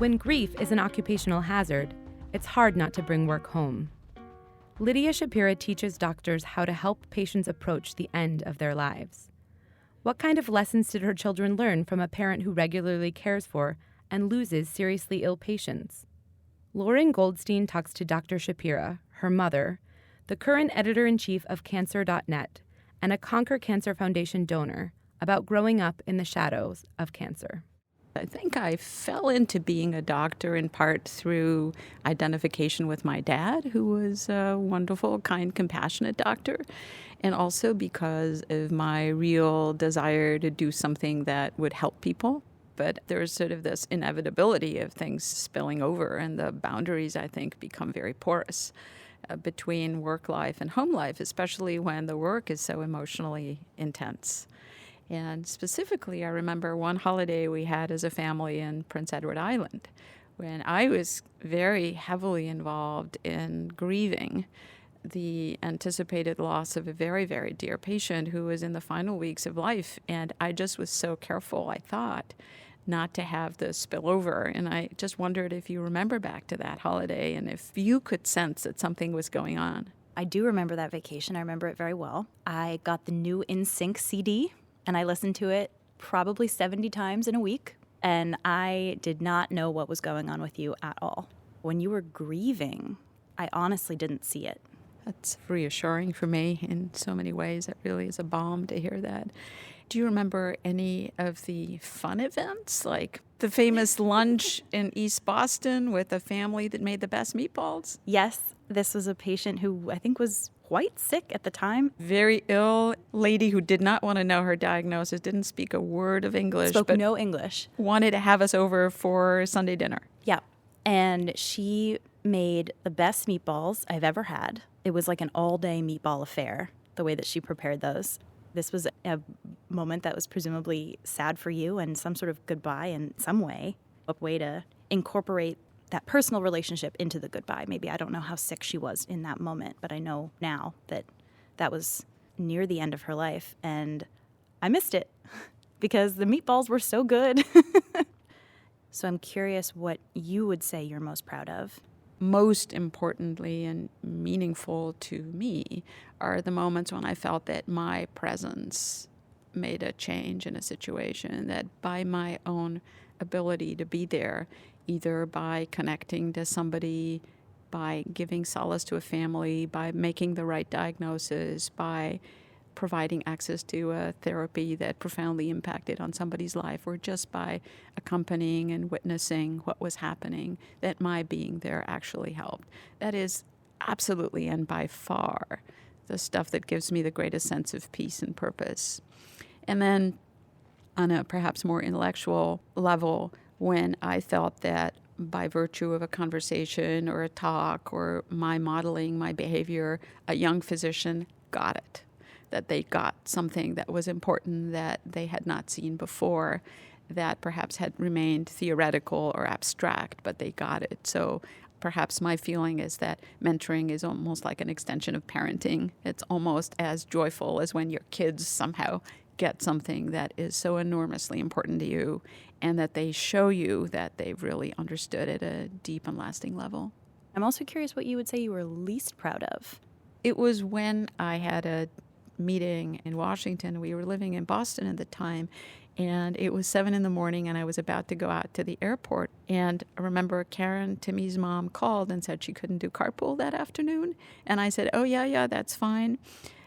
When grief is an occupational hazard, it's hard not to bring work home. Lidia Schapira teaches doctors how to help patients approach the end of their lives. What kind of lessons did her children learn from a parent who regularly cares for and loses seriously ill patients? Lauren Goldstein talks to Dr. Schapira, her mother, the current editor-in-chief of Cancer.net, and a Conquer Cancer Foundation donor, about growing up in the shadows of cancer. I think I fell into being a doctor in part through identification with my dad, who was a wonderful, kind, compassionate doctor, and also because of my real desire to do something that would help people. But there's sort of this inevitability of things spilling over, and the boundaries, I think, become very porous between work life and home life, especially when the work is so emotionally intense. And specifically, I remember one holiday we had as a family in Prince Edward Island when I was very heavily involved in grieving the anticipated loss of a very, very dear patient who was in the final weeks of life. And I just was so careful, I thought, not to have this spill over. And I just wondered if you remember back to that holiday and if you could sense that something was going on. I do remember that vacation. I remember it very well. I got the new NSYNC CD. And I listened to it probably 70 times in a week, and I did not know what was going on with you at all. When you were grieving, I honestly didn't see it. That's reassuring for me in so many ways. It really is a balm to hear that. Do you remember any of the fun events, like the famous lunch in East Boston with a family that made the best meatballs? Yes, this was a patient who I think was quite sick at the time. Very ill lady who did not want to know her diagnosis, didn't speak a word of English. Spoke but no English. Wanted to have us over for Sunday dinner. Yeah, and she made the best meatballs I've ever had. It was like an all-day meatball affair, the way that she prepared those. This was a moment that was presumably sad for you and some sort of goodbye in some way, a way to incorporate that personal relationship into the goodbye. Maybe I don't know how sick she was in that moment, but I know now that that was near the end of her life, and I missed it because the meatballs were so good. So I'm curious what you would say you're most proud of. Most importantly and meaningful to me are the moments when I felt that my presence made a change in a situation, that by my own ability to be there, either by connecting to somebody, by giving solace to a family, by making the right diagnosis, by providing access to a therapy that profoundly impacted on somebody's life, or just by accompanying and witnessing what was happening, that my being there actually helped. That is absolutely and by far the stuff that gives me the greatest sense of peace and purpose. And then on a perhaps more intellectual level, when I felt that by virtue of a conversation or a talk or my modeling my behavior, a young physician got it, that they got something that was important that they had not seen before, that perhaps had remained theoretical or abstract, but they got it. So perhaps my feeling is that mentoring is almost like an extension of parenting. It's almost as joyful as when your kids somehow get something that is so enormously important to you, and that they show you that they've really understood at a deep and lasting level. I'm also curious what you would say you were least proud of. It was when I had a meeting in Washington. We were living in Boston at the time, and it was 7 a.m, and I was about to go out to the airport. And I remember Karen, Timmy's mom, called and said she couldn't do carpool that afternoon. And I said, oh, yeah, that's fine.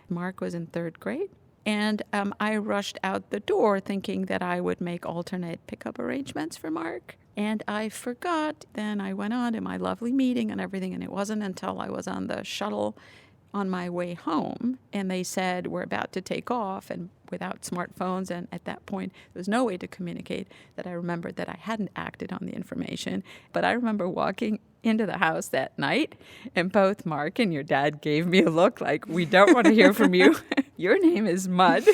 Mark was in 3rd grade. And I rushed out the door thinking that I would make alternate pickup arrangements for Mark. And I forgot. Then I went on to my lovely meeting and everything. And it wasn't until I was on the shuttle on my way home, and they said, we're about to take off, and without smartphones, and at that point, there was no way to communicate, that I remembered that I hadn't acted on the information. But I remember walking into the house that night, and both Mark and your dad gave me a look like, we don't want to hear from you. Your name is Mud.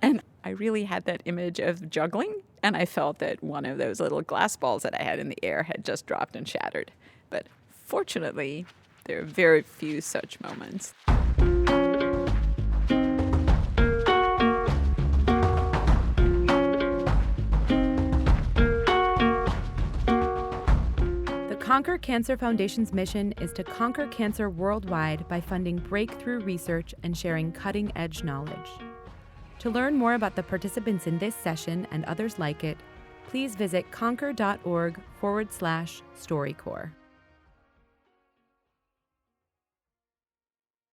And I really had that image of juggling, and I felt that one of those little glass balls that I had in the air had just dropped and shattered. But fortunately, there are very few such moments. Conquer Cancer Foundation's mission is to conquer cancer worldwide by funding breakthrough research and sharing cutting-edge knowledge. To learn more about the participants in this session and others like it, please visit conquer.org/StoryCorps.